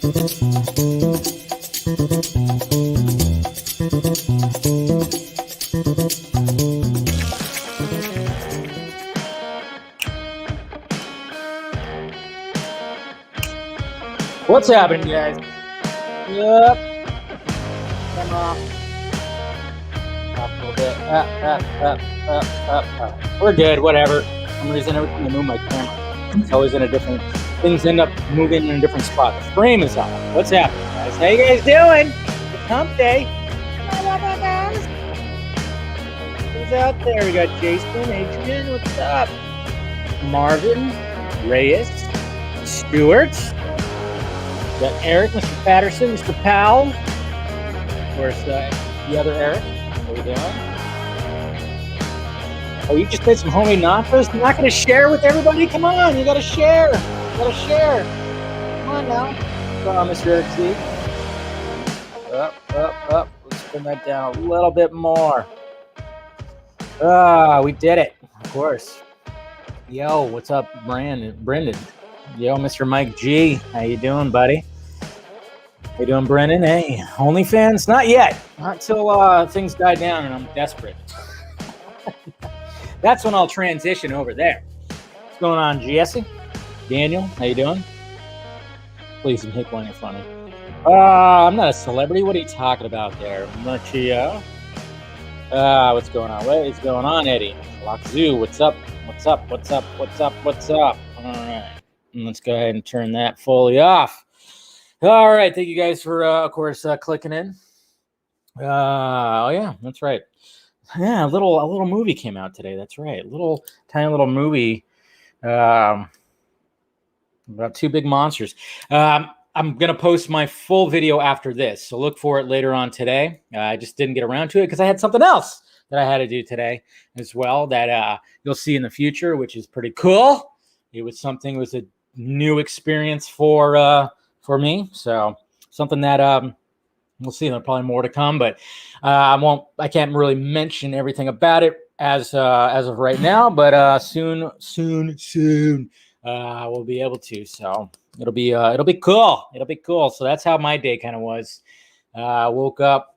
What's happening, guys? Yep. Come off. Off a little bit. Up. We're good, whatever. For some reason, every time I move my camera, it's always in a different... Things end up moving in a different spot. The frame is off. What's happening, guys? How you guys doing? It's hump day. Who's out there? We got Jason, Adrian. What's up? Marvin, Reyes, Stuart. We got Eric, Mr. Patterson, Mr. Powell. Of course, the other Eric. How you doing? Oh, you just made some homemade nachos? You're not going to share with everybody? Come on, you got to share. You got to share. Come on now. Come on, Mr. Eric C. Up. Let's bring that down a little bit more. We did it. Of course. Yo, what's up, Brendan? Yo, Mr. Mike G. How you doing, buddy? How you doing, Brendan? Hey, OnlyFans? Not yet. Not until things die down and I'm desperate. That's when I'll transition over there. What's going on, Jesse? Daniel, how you doing? Please don't hit one in front of me. I'm not a celebrity. What are you talking about there? Murchio. What's going on? What is going on, Eddie? Lockzoo, what's up? All right. Let's go ahead and turn that fully off. All right. Thank you guys for, of course, clicking in. Oh, yeah, that's right. Yeah, a little movie came out today. That's right. Tiny little movie about two big monsters. I'm going to post my full video after this, so look for it later on today. I just didn't get around to it because I had something else that I had to do today as well that you'll see in the future, which is pretty cool. It was a new experience for me. So something that we'll see. There'll probably more to come, but I can't really mention everything about it as of right now, but soon we'll be able to. So it'll be cool. So that's how my day kind of was. Woke up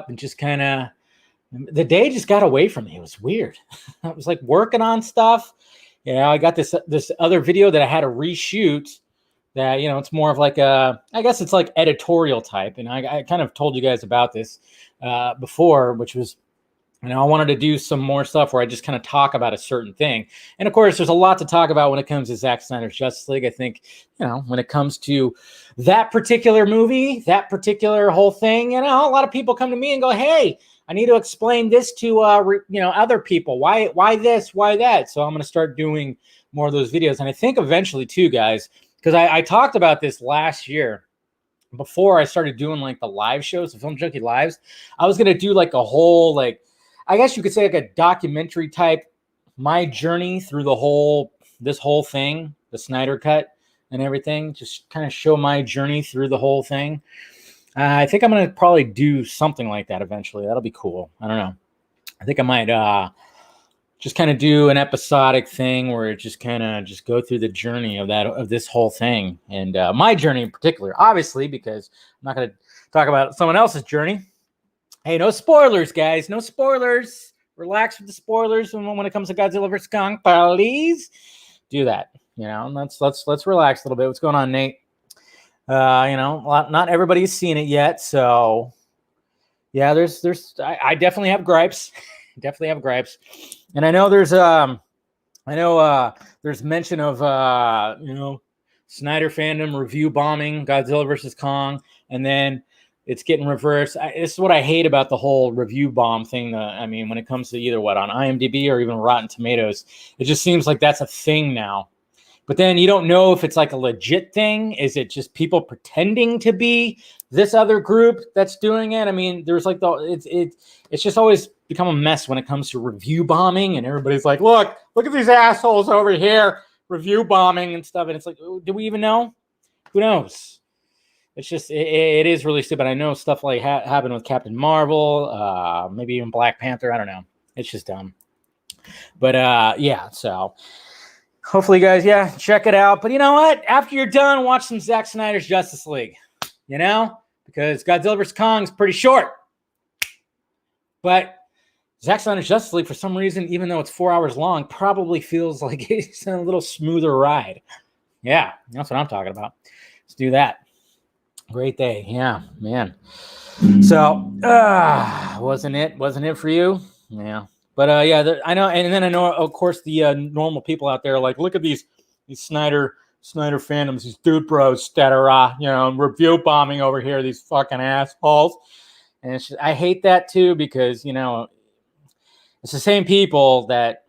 and just kind of, the day just got away from me. It was weird. I was like working on stuff. I got this other video that I had to reshoot that, it's more of like I guess it's like editorial type. And I kind of told you guys about this before, which was, I wanted to do some more stuff where I just kind of talk about a certain thing. And of course, there's a lot to talk about when it comes to Zack Snyder's Justice League. I think, when it comes to that particular movie, that particular whole thing, a lot of people come to me and go, hey, I need to explain this to, other people. Why this, why that? So I'm going to start doing more of those videos. And I think eventually too, guys, because I talked about this last year before I started doing like the live shows, the Film Junkie Lives. I was going to do like a whole, I guess you could say like a documentary type, my journey through this whole thing, the Snyder Cut and everything, just kind of show my journey through the whole thing. I think I'm going to probably do something like that eventually. That'll be cool. I don't know. I think I might just kind of do an episodic thing where it just kind of just go through the journey of this whole thing. And my journey in particular, obviously, because I'm not going to talk about someone else's journey. Hey, no spoilers, guys. No spoilers. Relax with the spoilers when it comes to Godzilla vs. Kong. Please do that. Let's relax a little bit. What's going on, Nate? Not everybody's seen it yet, so yeah. I definitely have gripes. Definitely have gripes, and I know there's mention of Snyder Fandom review bombing Godzilla vs. Kong, and then it's getting reversed. This is what I hate about the whole review bomb thing. When it comes to either on IMDb or even Rotten Tomatoes, it just seems like that's a thing now. But then you don't know if it's like a legit thing. Is it just people pretending to be this other group that's doing it? There's like it's just always become a mess when it comes to review bombing, and everybody's like, look at these assholes over here review bombing and stuff. And it's like, do we even know? Who knows? It's just, it is really stupid. I know stuff like happened with Captain Marvel, maybe even Black Panther. I don't know. It's just dumb. But yeah, so hopefully, guys, yeah, check it out. But you know what? After you're done, watch some Zack Snyder's Justice League. You know, because Godzilla vs. Kong is pretty short. But Zack Snyder's Justice League, for some reason, even though it's 4 hours long, probably feels like it's a little smoother ride. Yeah, that's what I'm talking about. Let's do that. Great day. Yeah, man. So, wasn't it for you? Yeah. But yeah, I know, and then I know, of course, the normal people out there are like, look at these Snyder fandoms, these dude bros that are, review bombing over here, these fucking assholes. And I hate that too, because, it's the same people that,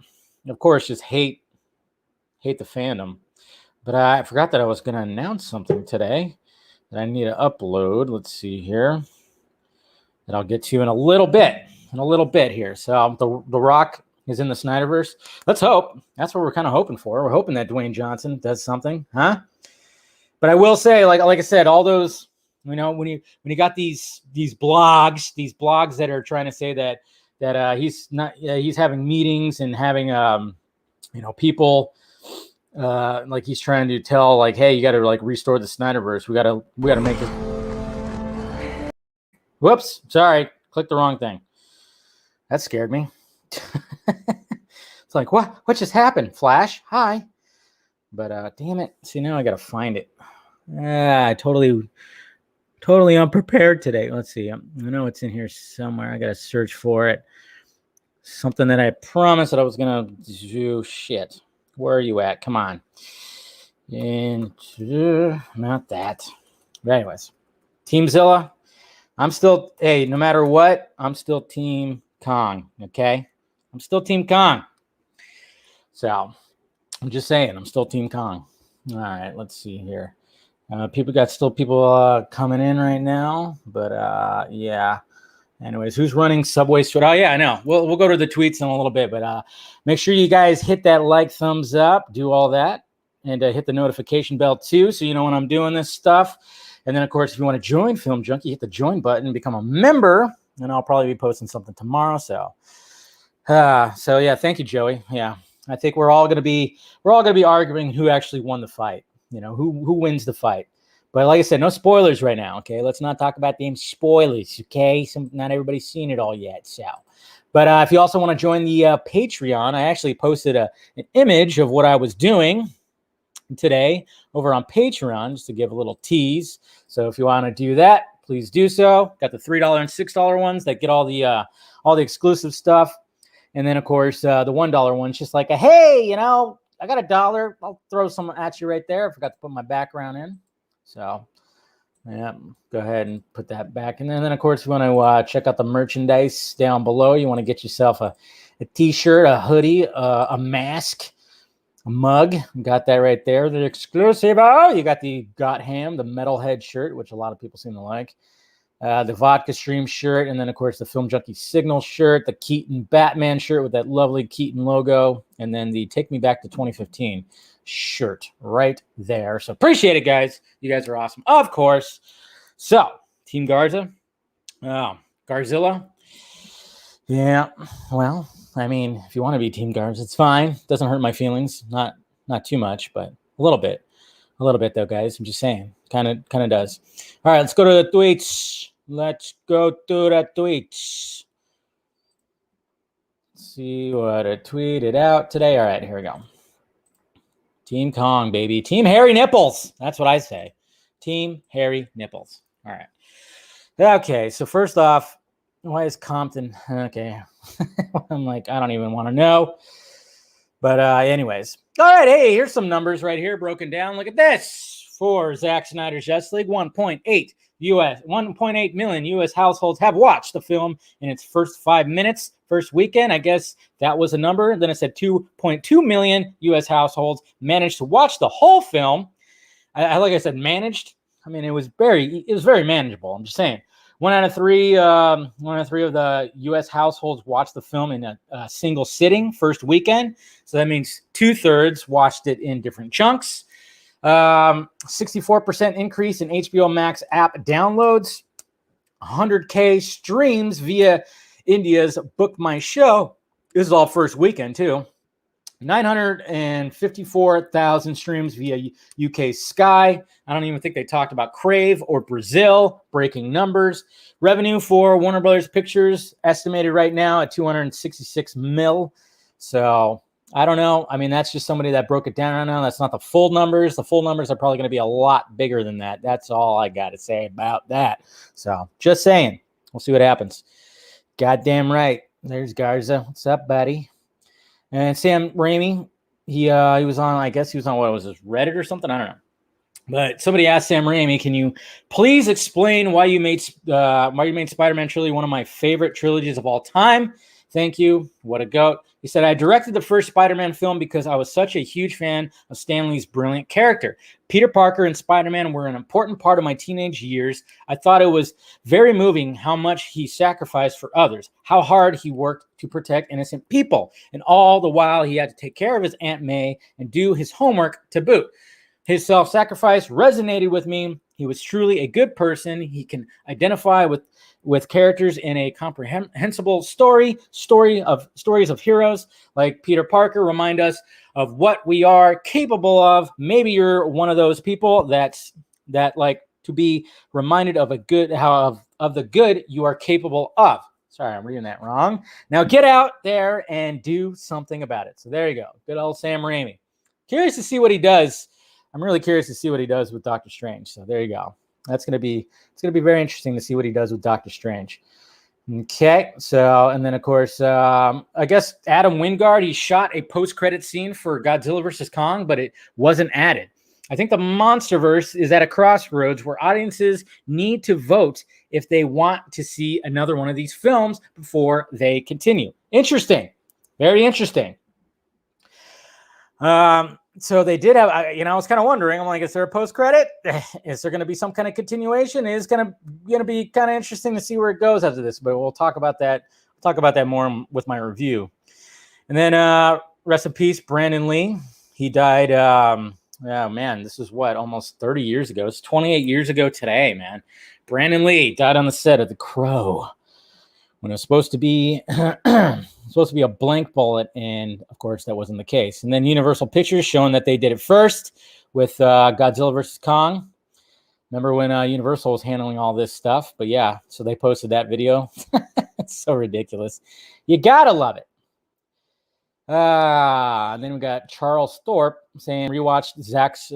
of course, just hate the fandom. But I forgot that I was going to announce something today that I need to upload. Let's see here. That I'll get to in a little bit here. So the Rock is in the SnyderVerse. Let's hope. That's what we're kind of hoping for. We're hoping that Dwayne Johnson does something, huh? But I will say, like I said, all those, when you got these blogs that are trying to say that he's having meetings and having people like he's trying to tell, like, hey, you got to like restore the SnyderVerse. We got to make it. Whoops, sorry, clicked the wrong thing. That scared me. It's like, what just happened? Flash, hi. But damn it. See, now I got to find it. Totally unprepared today. Let's see. I know it's in here somewhere. I got to search for it. Something that I promised that I was going to do. Shit. Where are you at? Come on. And not that. But anyways, Teamzilla. I'm still, hey, no matter what, I'm still Team Kong, okay? I'm still Team Kong. So, I'm just saying, I'm still Team Kong. All right, let's see here. People coming in right now, but yeah. Anyways, who's running Subway Street? Oh, yeah, I know. We'll go to the tweets in a little bit, but make sure you guys hit that like, thumbs up, do all that, and hit the notification bell too, so you know when I'm doing this stuff. And then, of course, if you want to join Film Junkie, hit the join button and become a member. And I'll probably be posting something tomorrow. So yeah, thank you, Joey. Yeah, I think we're all gonna be arguing who actually won the fight. Who wins the fight. But like I said, no spoilers right now. Okay, let's not talk about them spoilers. Okay, not everybody's seen it all yet. So, but if you also want to join the Patreon, I actually posted an image of what I was doing today over on Patreon, just to give a little tease. So if you want to do that, please do so. Got the $3 and $6 ones that get all the exclusive stuff, and then of course the $1 ones, just like hey, I got $1. I'll throw some at you right there. I forgot to put my background in, so yeah, go ahead and put that back. And then of course, if you want to check out the merchandise down below, you want to get yourself a t-shirt, a hoodie, a mask, a mug. Got that right there. The exclusive. Oh, you got the Got Ham, the Metalhead shirt, which a lot of people seem to like. The Vodka Stream shirt. And then, of course, the Film Junkie Signal shirt. The Keaton Batman shirt with that lovely Keaton logo. And then the Take Me Back to 2015 shirt right there. So appreciate it, guys. You guys are awesome. Of course. So, Team Garza. Oh, Garzilla. Yeah, well, I mean, if you want to be Team Garza, it's fine. Doesn't hurt my feelings. Not too much, but a little bit. A little bit, though, guys. I'm just saying. Kind of does. All right, let's go to the tweets. Let's see what I tweeted out today. All right, here we go. Team Kong, baby. Team Hairy Nipples. That's what I say. Team Hairy Nipples. All right. Okay, so first off, why is Compton? Okay. I'm like, I don't even want to know. But anyways. All right, hey, here's some numbers right here broken down. Look at this. For Zack Snyder's Justice League, 1.8 million U.S. households have watched the film in its first 5 minutes. First weekend, I guess that was a number. Then it said 2.2 million U.S. households managed to watch the whole film. Like I said, managed. I mean, it was very manageable. I'm just saying. One out of three of the U.S. households watched the film in a single sitting first weekend. So that means 2/3 watched it in different chunks. 64% increase in HBO Max app downloads. 100K streams via India's Book My Show. This is all first weekend too. 954,000 streams via UK Sky. I don't even think they talked about Crave or Brazil. Breaking numbers. Revenue for Warner Brothers Pictures estimated right now at 266 mil. So I don't know. I mean, that's just somebody that broke it down right now. That's not the full numbers. The full numbers are probably going to be a lot bigger than that. That's all I got to say about that. So just saying. We'll see what happens. Goddamn right. There's Garza. What's up, buddy? And Sam Raimi, he was on, I guess he was on, what was this, Reddit or something? I don't know. But somebody asked Sam Raimi, can you please explain why you made Spider-Man trilogy one of my favorite trilogies of all time? Thank you. What a goat. He said, I directed the first Spider-Man film because I was such a huge fan of Stan Lee's brilliant character. Peter Parker and Spider-Man were an important part of my teenage years. I thought it was very moving how much he sacrificed for others, how hard he worked to protect innocent people, and all the while he had to take care of his Aunt May and do his homework to boot. His self-sacrifice resonated with me. He was truly a good person. He can identify with characters in a comprehensible stories of heroes like Peter Parker remind us of what we are capable of. Maybe you're one of those people that like to be reminded of of the good you are capable of. Sorry, I'm reading that wrong. Now get out there and do something about it. So there you go. Good old Sam Raimi. Curious to see what he does. I'm really curious to see what he does with Doctor Strange. So there you go. It's going to be very interesting to see what he does with Doctor Strange. Okay. So, and then of course, I guess Adam Wingard, he shot a post-credit scene for Godzilla vs. Kong, but it wasn't added. I think the MonsterVerse is at a crossroads where audiences need to vote if they want to see another one of these films before they continue. Interesting. Very interesting. So they did have, I was kind of wondering, I'm like, is there a post-credit? Is there going to be some kind of continuation? It's going to be kind of interesting to see where it goes after this, but we'll talk about that. We'll talk about that more with my review. And then rest in peace, Brandon Lee. He died, oh man, this is what, almost 30 years ago. It's 28 years ago today, man. Brandon Lee died on the set of The Crow when it was supposed to be a blank bullet, and of course that wasn't the case. And then Universal Pictures showing that they did it first with Godzilla vs. Kong. Remember when Universal was handling all this stuff? But yeah, so they posted that video. It's so ridiculous. You gotta love it. And then we got Charles Thorpe saying, rewatched Zack's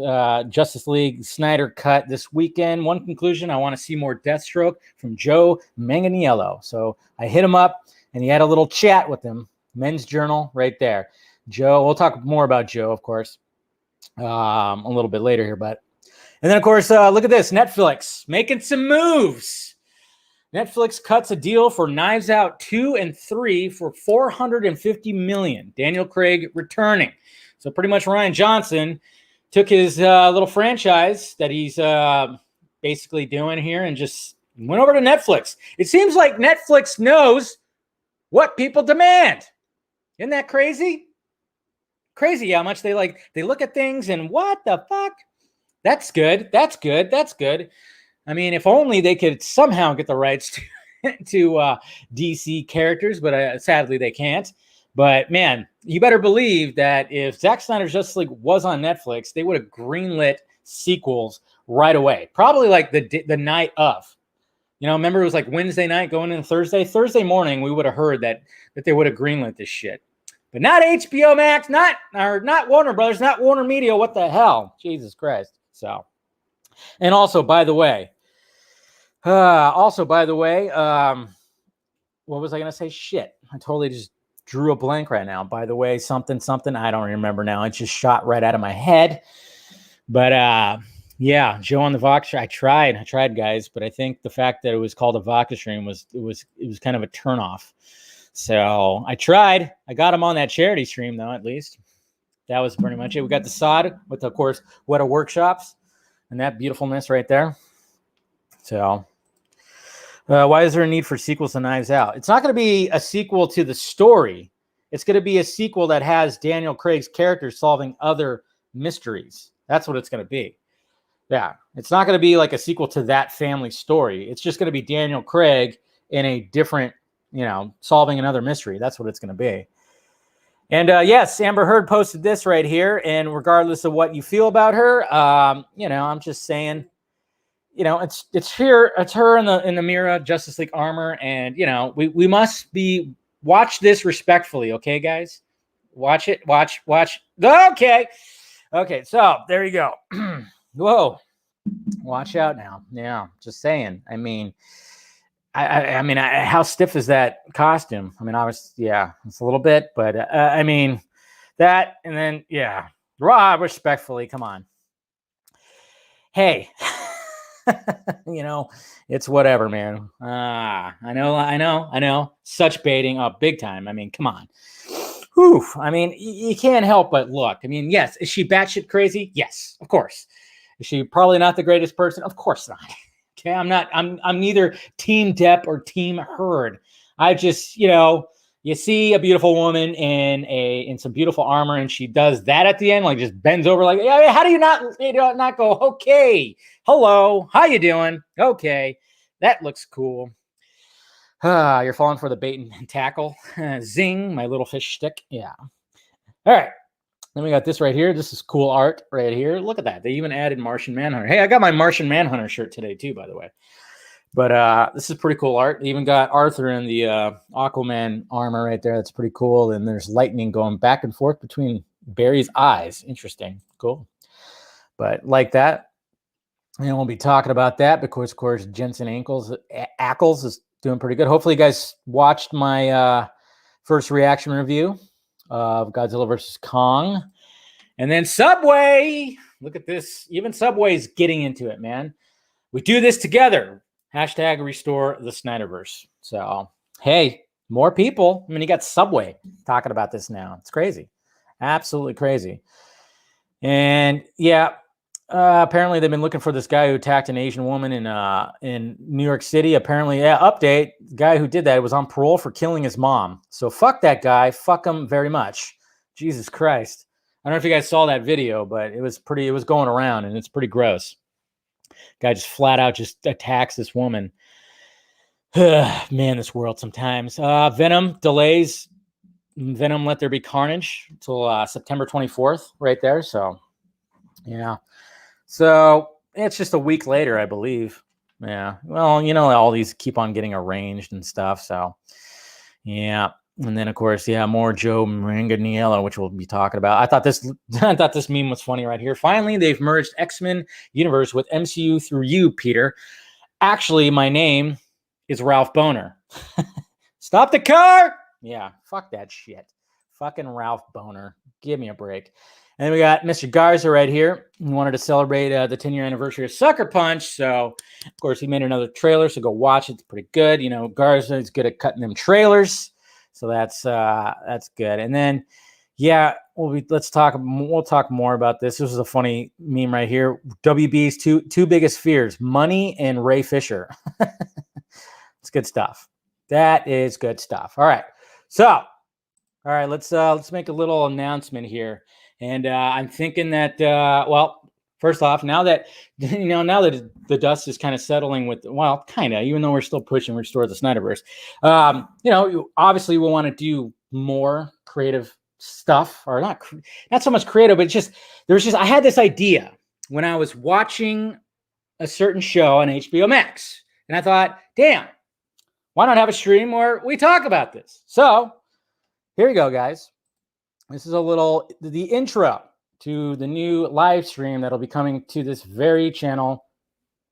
Justice League Snyder Cut this weekend. One conclusion, I want to see more Deathstroke from Joe Manganiello. So I hit him up, and he had a little chat with him. Men's Journal right there. Joe, we'll talk more about Joe, of course, a little bit later here. But and then, of course, look at this. Netflix making some moves. Netflix cuts a deal for Knives Out 2 and 3 for $450 million. Daniel Craig returning. So pretty much Rian Johnson took his little franchise that he's basically doing here and just went over to Netflix. It seems like Netflix knows what people demand. Isn't that crazy? Crazy how much they look at things and what the fuck? That's good. That's good. That's good. I mean, if only they could somehow get the rights to DC characters, but sadly they can't. But man, you better believe that if Zack Snyder's Justice League was on Netflix, they would have greenlit sequels right away. Probably like the night of. Remember it was like Wednesday night going into Thursday. Thursday morning, we would have heard that they would have greenlit this shit. But not HBO Max, not Warner Brothers, not Warner Media. What the hell? Jesus Christ. So, and also, by the way, what was I going to say? Shit. I totally just drew a blank right now. By the way, something. I don't remember now. It just shot right out of my head. But yeah, Joe on the Vox. I tried, guys. But I think the fact that it was called a Vox stream was kind of a turnoff. So I tried. I got him on that charity stream though. At least that was pretty much it. We got the sod with, of course, Weta Workshops and that beautifulness right there. So, why is there a need for sequels to Knives Out? It's not going to be a sequel to the story. It's going to be a sequel that has Daniel Craig's character solving other mysteries. That's what it's going to be. Yeah. It's not going to be like a sequel to that family story. It's just going to be Daniel Craig in a different, solving another mystery. That's what it's going to be. And yes, Amber Heard posted this right here. And regardless of what you feel about her, I'm just saying, it's her in the Mira Justice League armor, and we must watch this respectfully, okay, guys? Watch it, watch. Okay, so there you go. Whoa, watch out now. Yeah, just saying. I mean, how stiff is that costume? I mean, obviously, yeah, it's a little bit, but I mean, that, and then respectfully, come on. Hey. It's whatever, man. I know. Such baiting up big time. I mean, come on. Whew. I mean, you can't help but look. I mean, yes, is she batshit crazy? Yes, of course. Is she probably not the greatest person? Of course not. Okay, I'm neither Team Depp or Team Heard. I just, you see a beautiful woman in some beautiful armor, and she does that at the end, like just bends over, like, yeah. How do you not go, okay, hello, how you doing? Okay, that looks cool. You're falling for the bait and tackle. Zing, my little fish stick. Yeah. All right. Then we got this right here. This is cool art right here. Look at that. They even added Martian Manhunter. Hey, I got my Martian Manhunter shirt today too, by the way. But this is pretty cool art. They even got Arthur in the Aquaman armor right there. That's pretty cool. And there's lightning going back and forth between Barry's eyes. Interesting. Cool. But like that, we'll be talking about that because, of course, Jensen Ackles is doing pretty good. Hopefully you guys watched my first reaction review of Godzilla versus Kong. And then Subway. Look at this. Even Subway's getting into it, man. We do this together. Hashtag restore the SnyderVerse. So, hey, more people. I mean, you got Subway talking about this now. It's crazy. Absolutely crazy. And yeah, apparently they've been looking for this guy who attacked an Asian woman in New York City. Apparently, update, the guy who did that was on parole for killing his mom. So fuck that guy. Fuck him very much. Jesus Christ. I don't know if you guys saw that video, but it was going around, and it's pretty gross. Guy just flat out just attacks this woman. Man, this world sometimes. Venom delays. Venom Let There Be Carnage until September 24th right there. So, yeah. So, it's just a week later, I believe. Yeah. Well, all these keep on getting arranged and stuff. So, yeah. And then, of course, more Joe Manganiello, which we'll be talking about. I thought this meme was funny right here. Finally, they've merged X-Men universe with MCU through you, Peter. Actually, my name is Ralph Boner. Stop the car! Yeah, fuck that shit. Fucking Ralph Boner. Give me a break. And then we got Mr. Garza right here. He wanted to celebrate the 10-year anniversary of Sucker Punch. So, of course, he made another trailer, so go watch it. It's pretty good. Garza is good at cutting them trailers. So that's good. And then, we'll talk more about this. This is a funny meme right here. WB's two biggest fears: money and Ray Fisher. It's good stuff. That is good stuff. All right. So, let's make a little announcement here. And I'm thinking that first off, now that the dust is kind of settling even though we're still pushing restore the SnyderVerse, obviously we'll want to do more creative stuff, or not so much creative, but I had this idea when I was watching a certain show on HBO Max, and I thought, damn, why not have a stream where we talk about this? So here you go, guys. This is the intro to the new live stream that'll be coming to this very channel.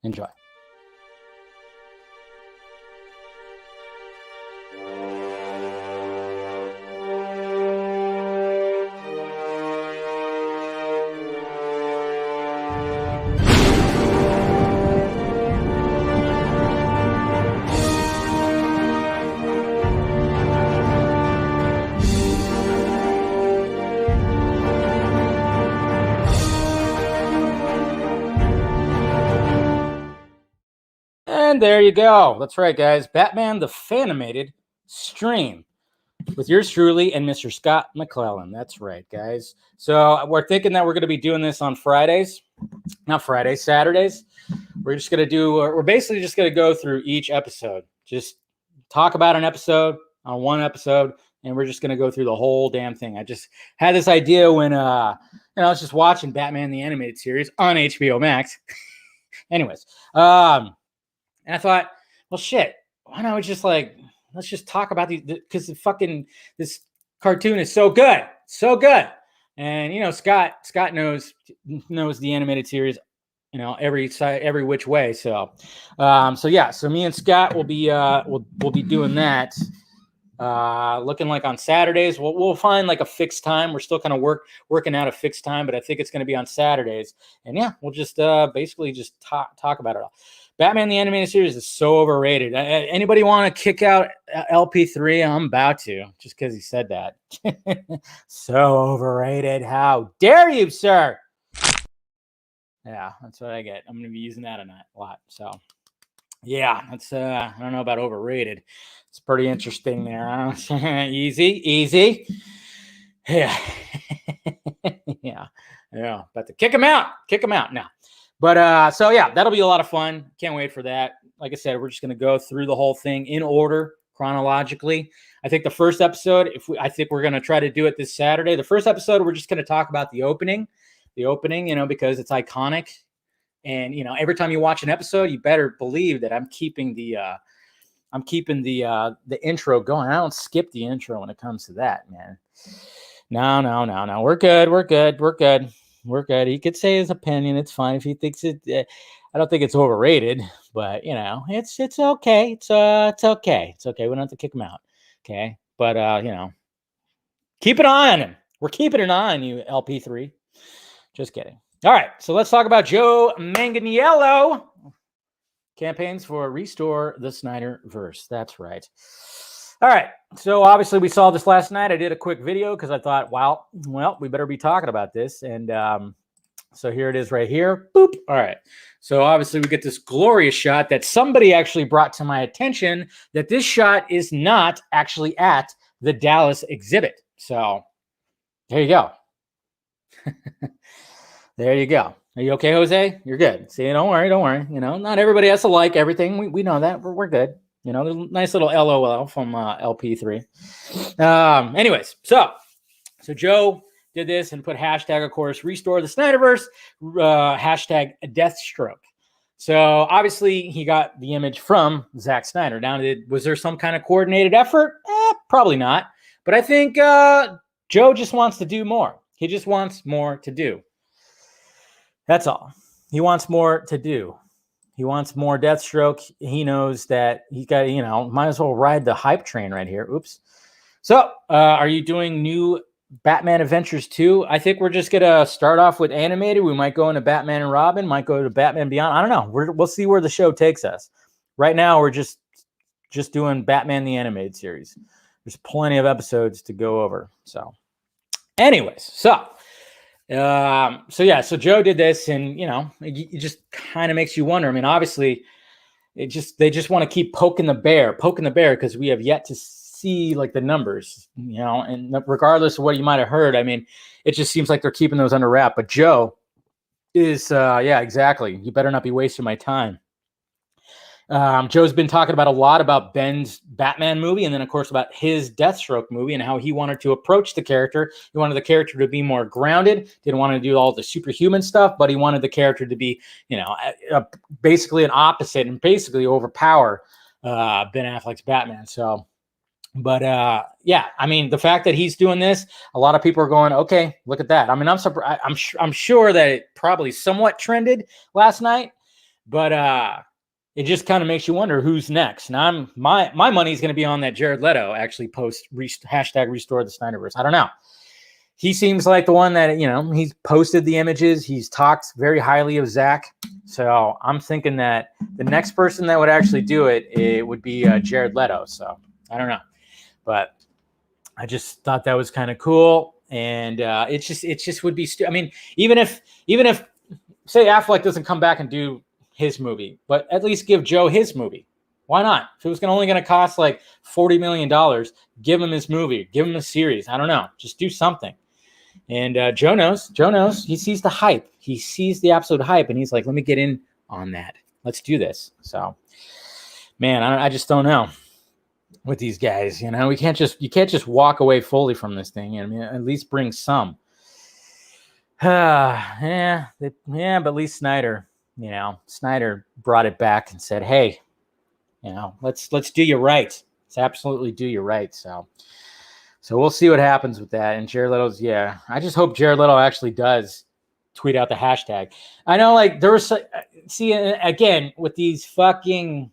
Enjoy. And there you go. That's right, guys. Batman the Fanimated stream with yours truly and Mr. Scott McClellan. That's right, guys. So we're thinking that we're going to be doing this on Fridays. Not Fridays, Saturdays. We're basically just going to go through each episode. Just talk about an episode on one episode, and we're just going to go through the whole damn thing. I just had this idea when I was just watching Batman the Animated Series on HBO Max. Anyways, and I thought, well, shit, why don't we just let's just talk about these, because this cartoon is so good, so good. And Scott knows the animated series, every which way. So me and Scott will be doing that. Looking like on Saturdays. We'll find like a fixed time. We're still kind of working out a fixed time, but I think it's going to be on Saturdays. And yeah, we'll just basically just talk about it all. Batman the Animated Series is so overrated. Anybody want to kick out LP3? I'm about to, just because he said that. So overrated. How dare you, sir? Yeah, that's what I get. I'm going to be using that a lot. So yeah, that's I don't know about overrated. It's pretty interesting there. Easy. Yeah. yeah. About to kick him out now. But so yeah, that'll be a lot of fun. Can't wait for that. Like I said, we're just going to go through the whole thing in order, chronologically. I think the first episode, I think we're going to try to do it this Saturday. The first episode, we're just going to talk about the opening, because it's iconic. And every time you watch an episode, you better believe that I'm keeping the intro going. I don't skip the intro when it comes to that, man. No. We're good. He could say his opinion. It's fine if he thinks it. I don't think it's overrated, but it's okay. It's okay. It's okay. We don't have to kick him out. Okay, but keep an eye on him. We're keeping an eye on you, LP3. Just kidding. All right, so let's talk about Joe Manganiello. Campaigns for Restore the Snyderverse. That's right. All right, so obviously we saw this last night. I did a quick video because I thought, well, we better be talking about this. And so here it is right here. Boop. All right. So obviously we get this glorious shot that somebody actually brought to my attention, that this shot is not actually at the Dallas exhibit. So there you go. There you go. Are you okay, Jose? You're good. See, don't worry. Not everybody has to like everything. We know that. We're good. Nice little LOL from LP3. Anyways, so Joe did this and put hashtag, of course, Restore the Snyderverse, hashtag Deathstroke. So obviously he got the image from Zack Snyder. Now, was there some kind of coordinated effort? Probably not. But I think Joe just wants to do more. He just wants more to do. That's all. He wants more to do. He wants more Deathstroke. He knows that he's got, might as well ride the hype train right here. Oops. So, are you doing new Batman Adventures 2? I think we're just going to start off with animated. We might go into Batman and Robin, might go to Batman Beyond. I don't know. We'll see where the show takes us. Right now, we're just doing Batman the Animated Series. There's plenty of episodes to go over. So, anyways, so Joe did this, and it just kind of makes you wonder. I mean, obviously, they just want to keep poking the bear because we have yet to see like the numbers, and regardless of what you might have heard, I mean, it just seems like they're keeping those under wrap. But Joe is, yeah, exactly. You better not be wasting my time. Joe's been talking a lot about Ben's Batman movie, and then of course about his Deathstroke movie and how he wanted to approach the character. He wanted the character to be more grounded, didn't want to do all the superhuman stuff, but he wanted the character to be, basically an opposite and basically overpower Ben Affleck's Batman. So, but yeah, I mean, the fact that he's doing this, a lot of people are going, okay, look at that. I mean, I'm sure that it probably somewhat trended last night, but it just kind of makes you wonder who's next. Now, my money is going to be on that Jared Leto actually post hashtag Restore the Snyderverse. I don't know. He seems like the one that, he's posted the images. He's talked very highly of Zach. So I'm thinking that the next person that would actually do it would be Jared Leto. So I don't know. But I just thought that was kind of cool. And it just would be, I mean, even if say Affleck doesn't come back and do his movie, but at least give Joe his movie. Why not? If it was only going to cost like $40 million, give him his movie, give him a series. I don't know. Just do something. And Joe knows. He sees the hype. He sees the absolute hype, and he's like, let me get in on that. Let's do this. So, man, I just don't know. with these guys. You know, you can't just walk away fully from this thing. I mean, at least bring some. Yeah, but at least Snyder, Snyder brought it back and said, hey, let's do you right. Let's absolutely do you right. So we'll see what happens with that. And Jared Leto's, I just hope Jared Leto actually does tweet out the hashtag. I know, like, there was, see, again, with these scooper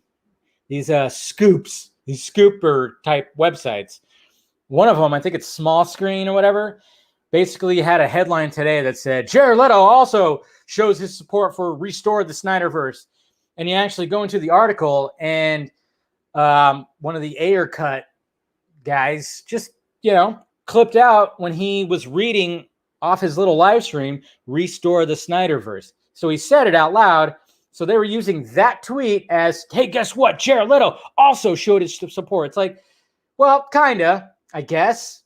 type websites, one of them, I think it's Small Screen or whatever, basically had a headline today that said, Jared Leto also shows his support for Restore the SnyderVerse. And you actually go into the article, and one of the Ayer Cut guys just, clipped out when he was reading off his little live stream, Restore the SnyderVerse. So he said it out loud. So they were using that tweet as, hey, guess what? Jared Leto also showed his support. It's like, well, kind of, I guess.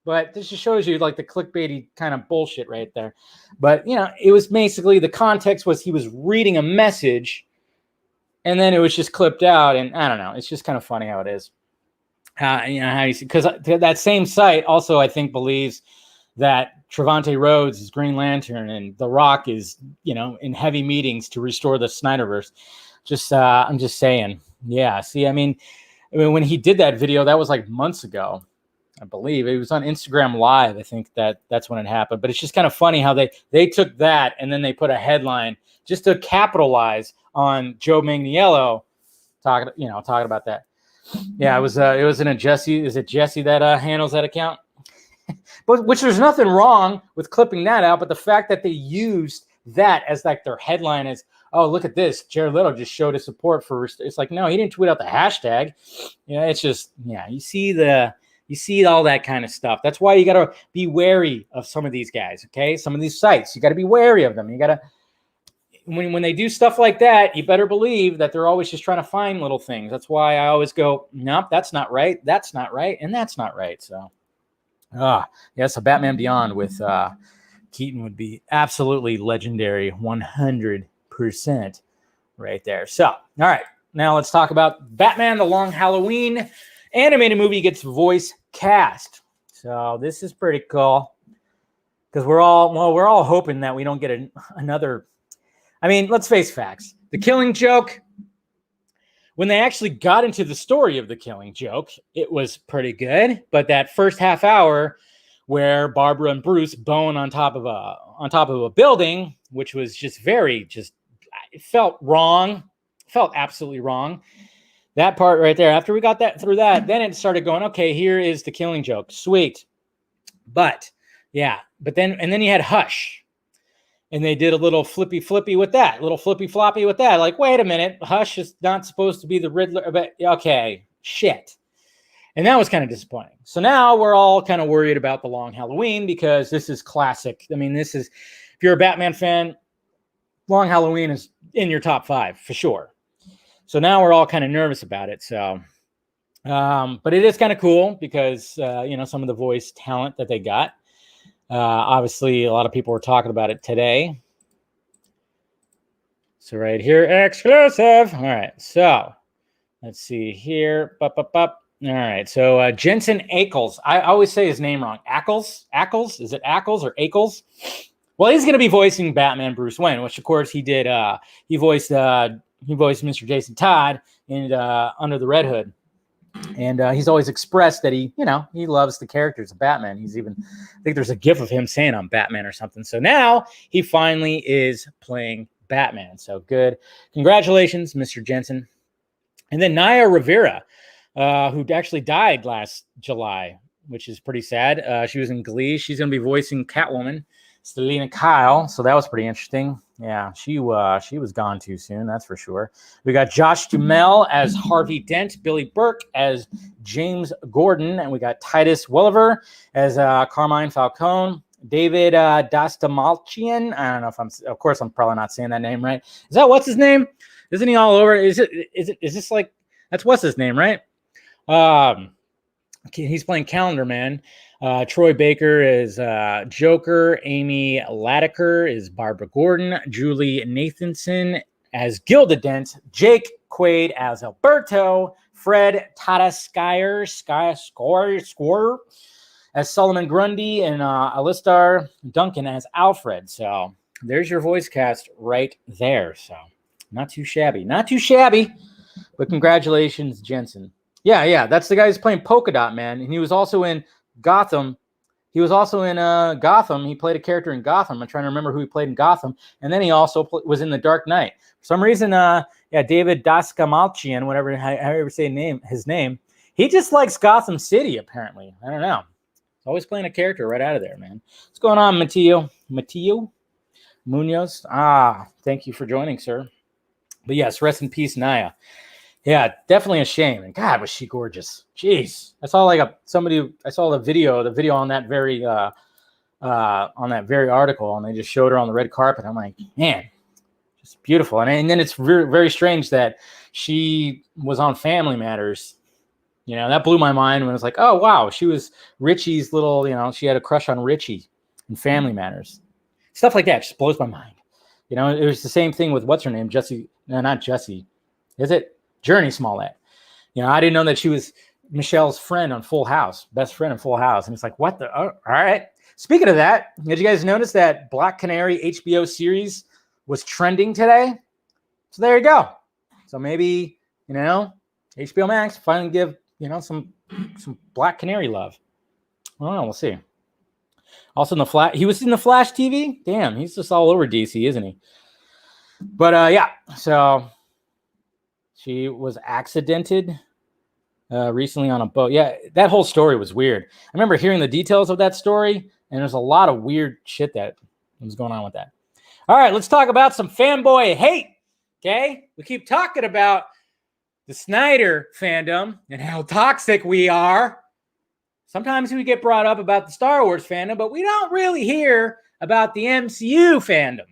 But this just shows you, like, the clickbaity kind of bullshit right there. But, it was basically, the context was he was reading a message, and then it was just clipped out. And I don't know. It's just kind of funny how it is. How you see, because that same site also, I think, believes that Trevante Rhodes is Green Lantern and The Rock is, in heavy meetings to restore the SnyderVerse. I'm just saying. Yeah. See, I mean, when he did that video, that was like months ago, I believe. It was on Instagram Live. I think that's when it happened. But it's just kind of funny how they took that and then they put a headline just to capitalize on Joe Manganiello talking about that. Yeah, it was in a Jesse. Is it Jesse that handles that account? But which there's nothing wrong with clipping that out, but the fact that they used that as like their headline is, oh, look at this, Jared Leto just showed his support for. It's like, no, he didn't tweet out the hashtag. It's just, you see all that kind of stuff. That's why you got to be wary of some of these guys. Okay, some of these sites, you got to be wary of them. You got to. When they do stuff like that, you better believe that they're always just trying to find little things. That's why I always go, nope, that's not right. That's not right. And that's not right. So, so Batman Beyond with Keaton would be absolutely legendary. 100% right there. So, all right. Now let's talk about Batman The Long Halloween animated movie gets voice cast. So this is pretty cool because we're all hoping that we don't get another. I mean, let's face facts. The Killing Joke, when they actually got into the story of The Killing Joke, it was pretty good. But that first half hour where Barbara and Bruce bone on top of a building, which was it felt wrong, felt absolutely wrong. That part right there, after we got through that, then it started going, okay, here is The Killing Joke. Sweet. But then you had Hush. And they did a little flippy floppy with that. Like, wait a minute. Hush is not supposed to be the Riddler. But okay, shit. And that was kind of disappointing. So now we're all kind of worried about The Long Halloween because this is classic. I mean, if you're a Batman fan, Long Halloween is in your top 5 for sure. So now we're all kind of nervous about it. So, but it is kind of cool because, some of the voice talent that they got. Obviously, a lot of people were talking about it today. So right here, exclusive. All right, so let's see here. All right, so Jensen Ackles. I always say his name wrong. Ackles? Is it Ackles or Ackles? Well, he's going to be voicing Batman Bruce Wayne, which of course he did. He voiced Mr. Jason Todd in Under the Red Hood. And he's always expressed that he loves the characters of Batman. I think there's a gif of him saying I'm Batman or something. So now he finally is playing Batman. So good. Congratulations, Mr. Jensen. And then Naya Rivera, who actually died last July, which is pretty sad. She was in Glee. She's going to be voicing Catwoman, Selena Kyle. So that was pretty interesting. Yeah, she was gone too soon, that's for sure. We got Josh Duhamel as Harvey Dent, Billy Burke as James Gordon, and we got Titus Welliver as Carmine Falcone, David Dastamalchian. I don't know of course I'm probably not saying that name right. Is that what's his name? Isn't he all over? Is this like, that's what's his name, right? He's playing Calendar Man. Troy Baker is Joker. Amy Latiker is Barbara Gordon. Julie Nathanson as Gilda Dent. Jake Quaid as Alberto. Fred Tatasciore, Score as Solomon Grundy, and Alistar Duncan as Alfred. So there's your voice cast right there. So not too shabby. Not too shabby, but congratulations, Jensen. Yeah, that's the guy who's playing Polka Dot Man, and he was also in Gotham. He was also in Gotham. He played a character in Gotham. I'm trying to remember who he played in Gotham. And then he also was in The Dark Knight. For some reason, David Dastmalchian, whatever, however say his name, he just likes Gotham City, apparently. I don't know. He's always playing a character right out of there, man. What's going on, Mateo Munoz? Thank you for joining, sir. But yes, rest in peace, Naya. Yeah, definitely a shame. And God, was she gorgeous. Jeez. I saw I saw the video on that very article, and they just showed her on the red carpet. I'm like, man, just beautiful. And then it's very, very strange that she was on Family Matters. You know, that blew my mind when it was like, oh wow, she was Richie's little, she had a crush on Richie in Family Matters. Stuff like that just blows my mind. You know, it was the same thing with what's her name? Jessie. No, not Jessie. Is it? Journey Smollett. I didn't know that she was Michelle's friend on Full House, best friend in Full House. And it's like, what the? Oh, all right. Speaking of that, did you guys notice that Black Canary HBO series was trending today? So there you go. So maybe, HBO Max finally give, some Black Canary love. I don't know. We'll see. Also in the Flash, he was in the Flash TV. Damn, he's just all over DC, isn't he? But yeah, so she was accidented recently on a boat. Yeah, that whole story was weird. I remember hearing the details of that story, and there's a lot of weird shit that was going on with that. All right, let's talk about some fanboy hate. Okay, we keep talking about the Snyder fandom and how toxic we are. Sometimes we get brought up about the Star Wars fandom, but we don't really hear about the MCU fandom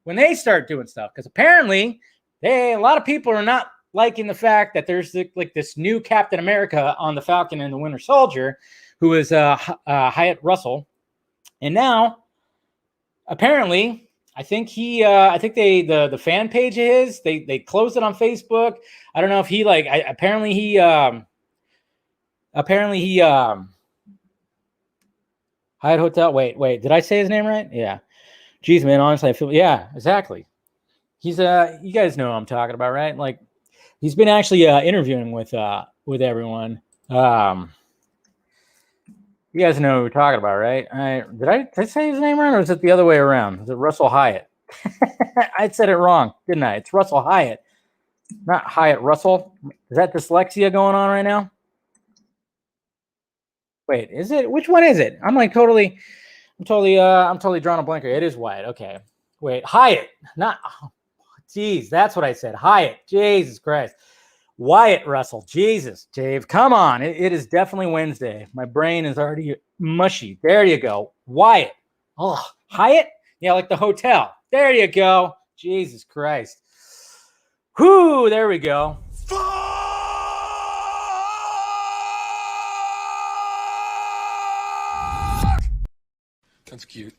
when they start doing stuff, because apparently a lot of people are not liking the fact that there's this new Captain America on the Falcon and the Winter Soldier, who is Wyatt Russell, and now apparently I think the fan page of his, they closed it on Facebook. I don't know if he apparently he Hyatt Hotel. Wait, did I say his name right? Yeah. Jeez, man, honestly, I feel, yeah, exactly. He's you guys know what I'm talking about, right? Like, he's been actually interviewing with everyone. You guys know who we're talking about, right? Did I say his name right, or is it the other way around? Is it Russell Hyatt? I said it wrong, didn't I? It's Russell Hyatt, not Hyatt Russell. Is that dyslexia going on right now? Wait, is it? Which one is it? I'm totally drawing a blank here. It is Wyatt. Okay. Wait, Hyatt, not. Jeez, that's what I said. Hyatt. Jesus Christ. Wyatt Russell. Jesus, Dave. Come on. It is definitely Wednesday. My brain is already mushy. There you go. Wyatt. Oh, Hyatt? Yeah, like the hotel. There you go. Jesus Christ. Whoo, there we go. That's cute.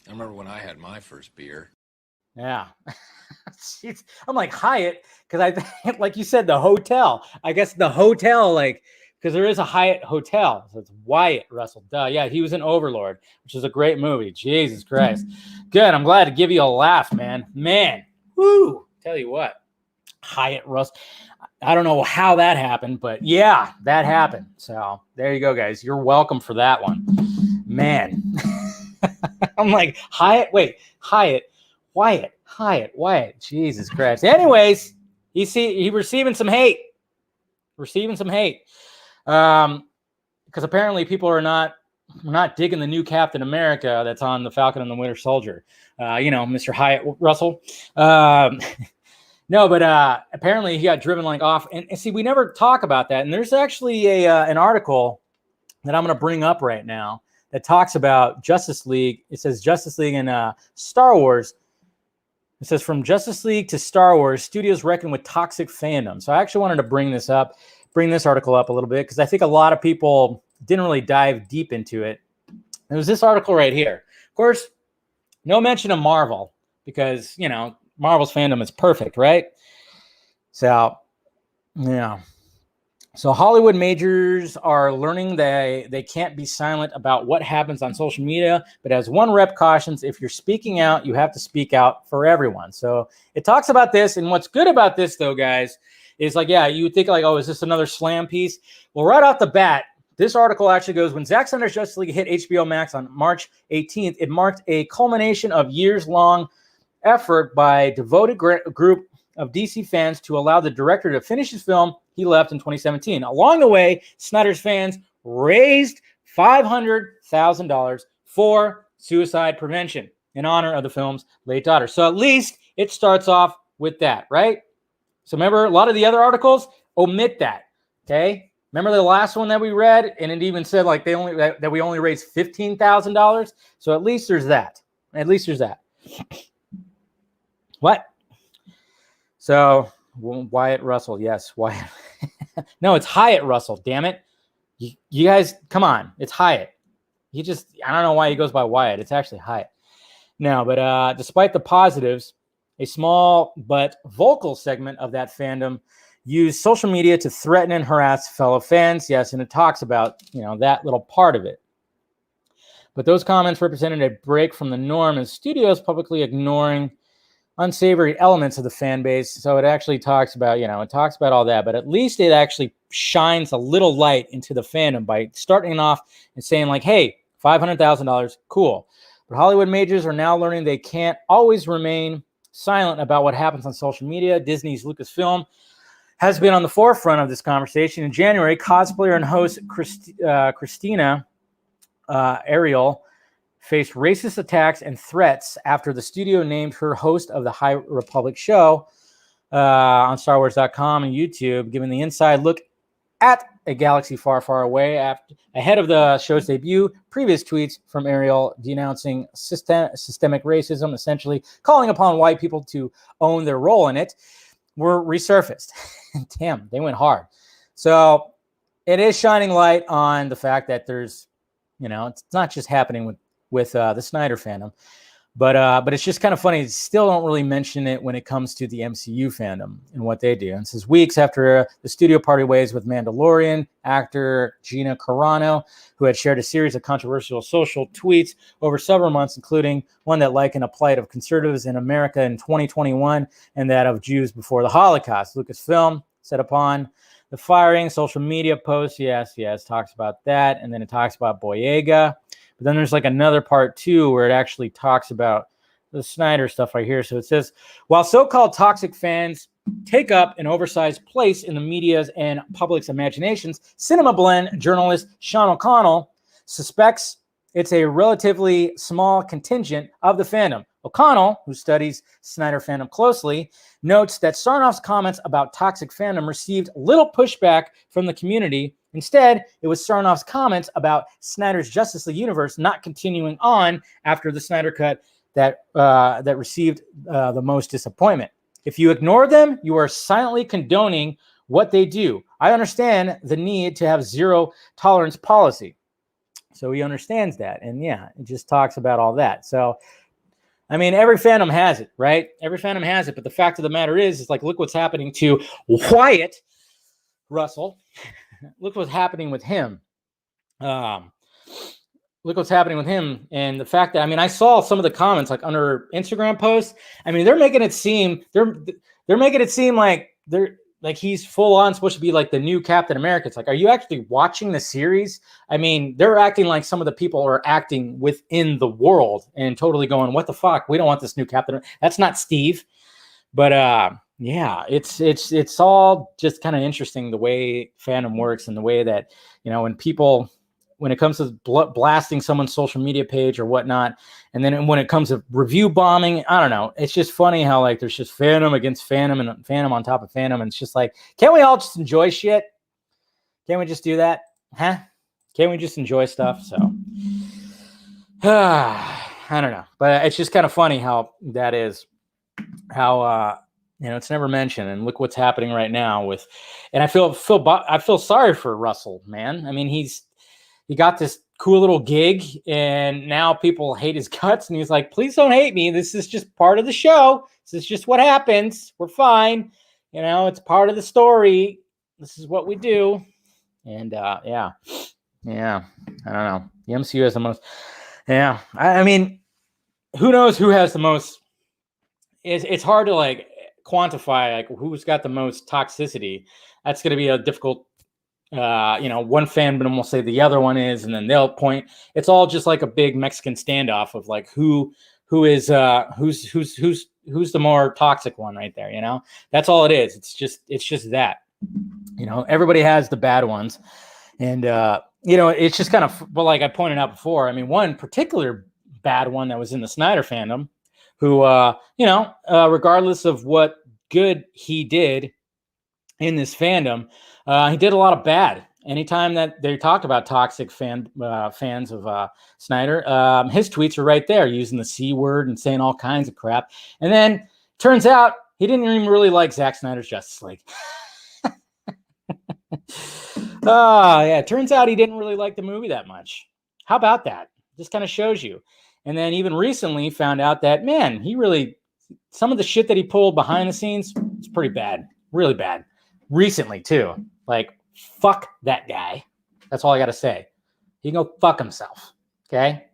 I remember when I had my first beer. Yeah. I'm like, Hyatt, because like you said, the hotel. I guess the hotel, because there is a Hyatt hotel. So it's Wyatt Russell. Duh. Yeah, he was in Overlord, which is a great movie. Jesus Christ. Good. I'm glad to give you a laugh, man. Man. Woo. Tell you what. Hyatt Russell. I don't know how that happened, but yeah, that happened. So there you go, guys. You're welcome for that one. Man. I'm like, Hyatt. Wait, Hyatt. Wyatt. Jesus Christ. Anyways, he receiving some hate. Because apparently people are not digging the new Captain America that's on the Falcon and the Winter Soldier. Mr. Hyatt Russell. No, but apparently he got driven off. And see, we never talk about that. And there's actually an article that I'm going to bring up right now that talks about Justice League. It says Justice League and Star Wars. It says, from Justice League to Star Wars, studios reckon with toxic fandom. So I actually wanted to bring this article up a little bit, because I think a lot of people didn't really dive deep into it. It was this article right here. Of course, no mention of Marvel, because, Marvel's fandom is perfect, right? So, yeah. So Hollywood majors are learning that they can't be silent about what happens on social media, but as one rep cautions, if you're speaking out, you have to speak out for everyone. So it talks about this, and what's good about this, though, guys, is like, yeah, you would think like, oh, is this another slam piece? Well, right off the bat, this article actually goes, when Zack Snyder's Justice League hit HBO Max on March 18th, it marked a culmination of years-long effort by a devoted group of DC fans to allow the director to finish his film he left in 2017. Along the way, Snyder's fans raised $500,000 for suicide prevention in honor of the film's late daughter. So at least it starts off with that, right? So remember, a lot of the other articles omit that, okay? Remember the last one that we read, and it even said like that we only raised $15,000. So at least there's that. At least there's that. What? So Wyatt Russell, yes, Wyatt. No, it's Hyatt Russell. Damn it, you guys, come on, it's Hyatt. I don't know why he goes by Wyatt. It's actually Hyatt. No, but despite the positives, a small but vocal segment of that fandom used social media to threaten and harass fellow fans. Yes, and it talks about that little part of it. But those comments represented a break from the norm, and studios publicly ignoring unsavory elements of the fan base. So it actually talks about, it talks about all that, but at least it actually shines a little light into the fandom by starting off and saying like, hey, $500,000, cool. But Hollywood majors are now learning they can't always remain silent about what happens on social media. Disney's Lucasfilm has been on the forefront of this conversation. In January, cosplayer and host Christina Ariel faced racist attacks and threats after the studio named her host of the High Republic show on StarWars.com and YouTube, giving the inside look at a galaxy far, far away. Ahead of the show's debut, previous tweets from Ariel denouncing systemic racism, essentially calling upon white people to own their role in it, were resurfaced. Damn, they went hard. So it is shining light on the fact that there's, it's not just happening with the Snyder fandom, but it's just kind of funny. Still don't really mention it when it comes to the MCU fandom and what they do. And this is weeks after the studio parted ways with Mandalorian actor Gina Carano, who had shared a series of controversial social tweets over several months, including one that likened a plight of conservatives in America in 2021 and that of Jews before the Holocaust. Lucasfilm said upon the firing, social media posts, yes, talks about that. And then it talks about Boyega. But then there's like another part too where it actually talks about the Snyder stuff right here. So it says, while so-called toxic fans take up an oversized place in the media's and public's imaginations, Cinema Blend journalist Sean O'Connell suspects it's a relatively small contingent of the fandom. O'Connell, who studies Snyder fandom closely, notes that Sarnoff's comments about toxic fandom received little pushback from the community. Instead, it was Sarnoff's comments about Snyder's Justice League universe not continuing on after the Snyder Cut that received the most disappointment. If you ignore them, you are silently condoning what they do. I understand the need to have zero tolerance policy. So he understands that. And yeah, it just talks about all that. So, I mean, every fandom has it, right? Every fandom has it. But the fact of the matter is like, look what's happening to Wyatt Russell. Look what's happening with him. Look what's happening with him. And the fact that, I saw some of the comments like under Instagram posts. They're making it seem, they're making it seem like he's full on supposed to be like the new Captain America. It's like, are you actually watching the series? They're acting like some of the people are acting within the world and totally going, what the fuck? We don't want this new Captain. That's not Steve. But yeah, it's all just kind of interesting the way fandom works and the way that, when it comes to blasting someone's social media page or whatnot, and then when it comes to review bombing, I don't know. It's just funny how like there's just fandom against fandom and fandom on top of fandom, and it's just like, can't we all just enjoy shit? Can't we just do that? Huh? Can't we just enjoy stuff? So I don't know, but it's just kind of funny how that is. How it's never mentioned, and look what's happening right now with. And I feel sorry for Russell, man. He got this cool little gig, and now people hate his guts, and he's like, please don't hate me. This is just part of the show. This is just what happens. We're fine. It's part of the story. This is what we do. And yeah. I don't know. The MCU has the most. Yeah, I mean, who knows who has the most? It's hard to like quantify like who's got the most toxicity. That's going to be a difficult. One fandom will say the other one is, and then they'll point. It's all just like a big Mexican standoff of like who's the more toxic one right there. That's all it is. It's just that. Everybody has the bad ones, and it's just kind of, but like I pointed out before, I mean, one particular bad one that was in the Snyder fandom, who, regardless of what good he did in this fandom, he did a lot of bad. Anytime that they talked about toxic fans of Snyder, his tweets are right there using the C word and saying all kinds of crap. And then turns out he didn't even really like Zack Snyder's Justice League. It turns out he didn't really like the movie that much. How about that? Just kind of shows you. And then even recently found out that, man, some of the shit that he pulled behind the scenes is pretty bad. Really bad. Recently, too. Like, fuck that guy. That's all I got to say. He can go fuck himself. Okay?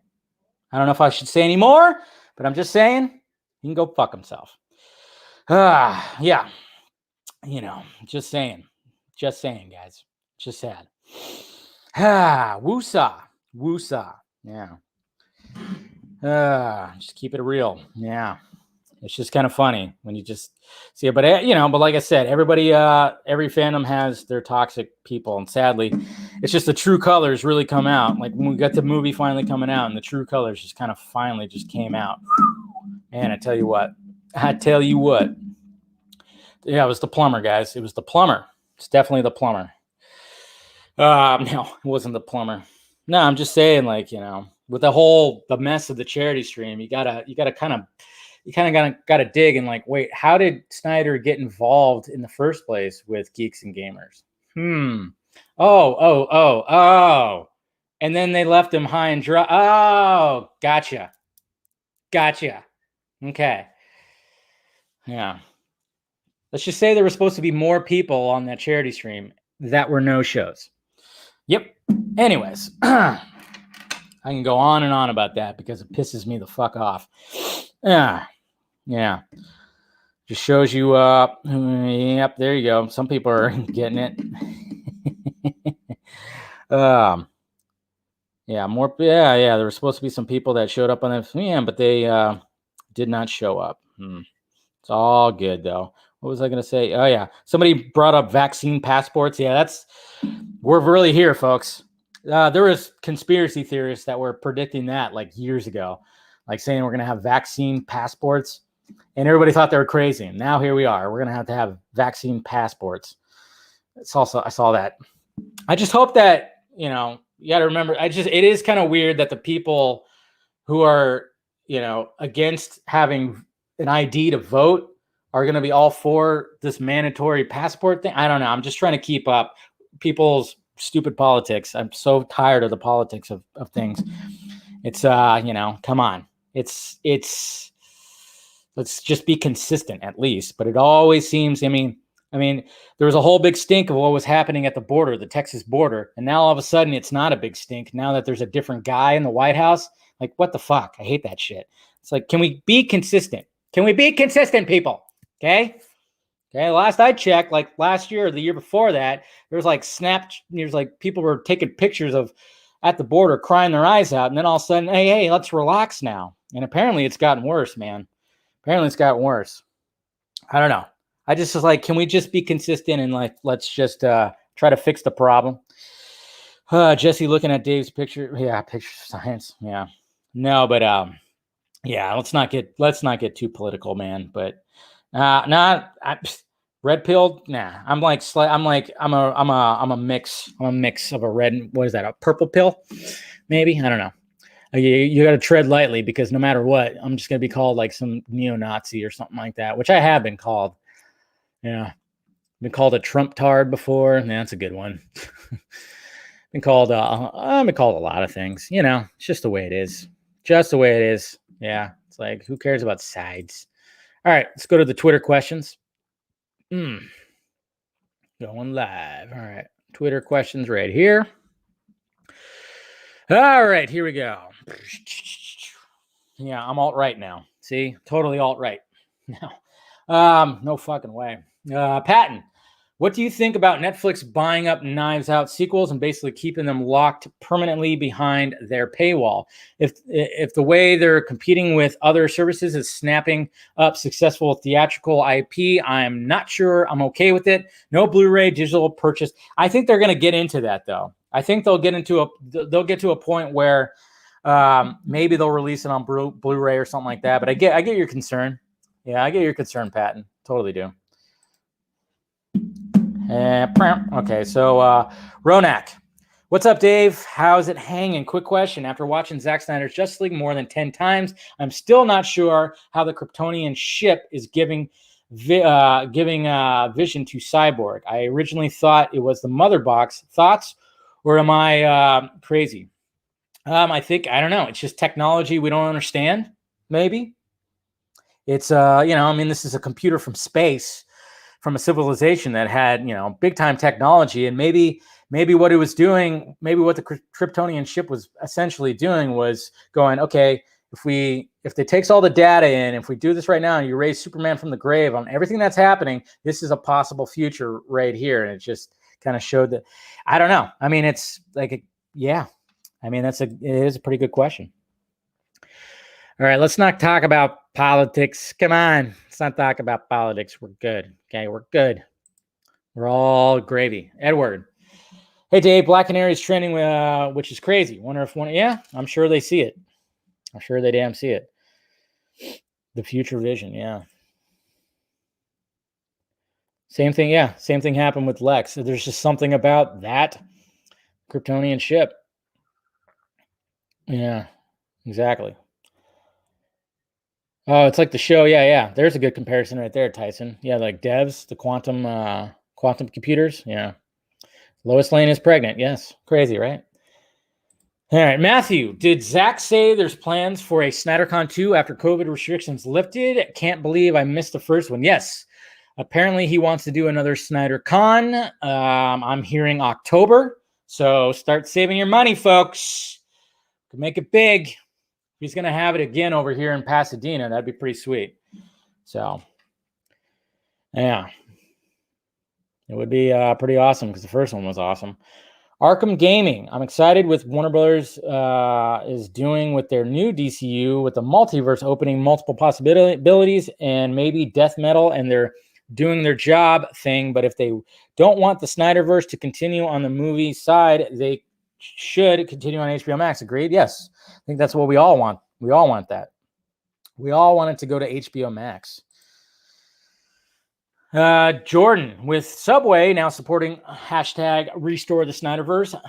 I don't know if I should say any more, but I'm just saying, he can go fuck himself. Yeah. Just saying. Just saying, guys. Just sad. Woosah. Yeah. Just keep it real. Yeah. It's just kind of funny when you just see it. But, but like I said, everybody, every fandom has their toxic people. And sadly, it's just the true colors really come out. Like when we got the movie finally coming out and the true colors just kind of finally just came out. Man, I tell you what. Yeah, it was the plumber, guys. It was the plumber. It's definitely the plumber. No, it wasn't the plumber. No, I'm just saying, like, with the mess of the charity stream, you gotta kind of dig and like, wait, how did Snyder get involved in the first place with Geeks and Gamers? Oh. And then they left him high and dry. Oh, gotcha. Okay. Yeah. Let's just say there were supposed to be more people on that charity stream that were no shows. Yep. Anyways, I can go on and on about that because it pisses me the fuck off. Yeah. Just shows you, yep, there you go. Some people are getting it. Yeah, there were supposed to be some people that showed up on the but they did not show up. It's all good, though. What was I going to say? Oh, yeah. Somebody brought up vaccine passports. Yeah, we're really here, folks. There was conspiracy theorists that were predicting that like years ago, like saying we're going to have vaccine passports, and everybody thought they were crazy. And now here we are. We're going to have vaccine passports. I saw that. I just hope that, you got to remember, it is kind of weird that the people who are, against having an ID to vote are going to be all for this mandatory passport thing. I don't know. I'm just trying to keep up people's stupid politics. I'm so tired of the politics of things. It's, come on. It's, let's just be consistent at least. But it always seems, I mean, there was a whole big stink of what was happening at the border, the Texas border. And now all of a sudden it's not a big stink. Now that there's a different guy in the White House, like, what the fuck? I hate that shit. It's like, can we be consistent? Can we be consistent, people? Okay. Last I checked, like last year or the year before that, there was like people were taking pictures of at the border crying their eyes out. And then all of a sudden, hey, let's relax now. And apparently it's gotten worse, man. Apparently it's gotten worse. I don't know. I just was like, can we just be consistent and like, let's just try to fix the problem. Jesse looking at Dave's picture. Yeah. Picture science. Yeah. No, but yeah, let's not get too political, man. But red pill. Nah, I'm a mix of a red. What is that? A purple pill? Maybe. I don't know. You got to tread lightly because no matter what, I'm just gonna be called like some neo-Nazi or something like that, which I have been called. Yeah, been called a Trump tard before. That's a good one. I've been called a lot of things. It's just the way it is. Just the way it is. Yeah, it's like, who cares about sides? All right, let's go to the Twitter questions. Going live. All right. Twitter questions right here. All right, here we go. Yeah, I'm alt-right now. See? Totally alt-right now. No fucking way. Patton, what do you think about Netflix buying up Knives Out sequels and basically keeping them locked permanently behind their paywall? If the way they're competing with other services is snapping up successful theatrical IP, I'm not sure I'm okay with it. No Blu-ray digital purchase. I think they're going to get into that though. I think they'll get to a point where maybe they'll release it on Blu-ray or something like that. But I get your concern. Yeah, I get your concern, Patton. Totally do. Okay, so Ronak. What's up, Dave? How's it hanging? Quick question. After watching Zack Snyder's Justice League more than 10 times, I'm still not sure how the Kryptonian ship is giving vision to Cyborg. I originally thought it was the mother box. Thoughts? Or am I crazy? I don't know. It's just technology we don't understand, maybe. It's, this is a computer from space, from a civilization that had, big time technology. And maybe what it was doing, maybe what the Kryptonian ship was essentially doing was going, okay, if it takes all the data in, if we do this right now and you raise Superman from the grave on everything that's happening, this is a possible future right here. And it just kind of showed that, I don't know. I mean, it's like, it is a pretty good question. All right, let's not talk about politics. Come on, let's not talk about politics. We're good. Okay, we're good. We're all gravy. Edward. Hey, Dave, Black Canary is trending, which is crazy. Wonder if yeah, I'm sure they see it. I'm sure they damn see it. The future vision, yeah. Same thing, yeah. Same thing happened with Lex. There's just something about that Kryptonian ship. Yeah, exactly. Oh, it's like the show. Yeah. There's a good comparison right there, Tyson. Yeah, like devs, the quantum computers. Yeah. Lois Lane is pregnant. Yes. Crazy, right? All right, Matthew, did Zach say there's plans for a SnyderCon 2 after COVID restrictions lifted? Can't believe I missed the first one. Yes. Apparently he wants to do another SnyderCon. I'm hearing October. So start saving your money, folks. Could make it big. He's going to have it again over here in Pasadena. That'd be pretty sweet. So, yeah. It would be pretty awesome because the first one was awesome. Arkham Gaming. I'm excited with Warner Brothers is doing with their new DCU with the multiverse opening multiple possibilities and maybe death metal, and they're doing their job thing. But if they don't want the Snyderverse to continue on the movie side, they should continue on HBO Max. Agreed? Yes. I think that's what we all want. We all want that. We all want it to go to HBO Max. Jordan, with Subway now supporting hashtag restore the Snyderverse,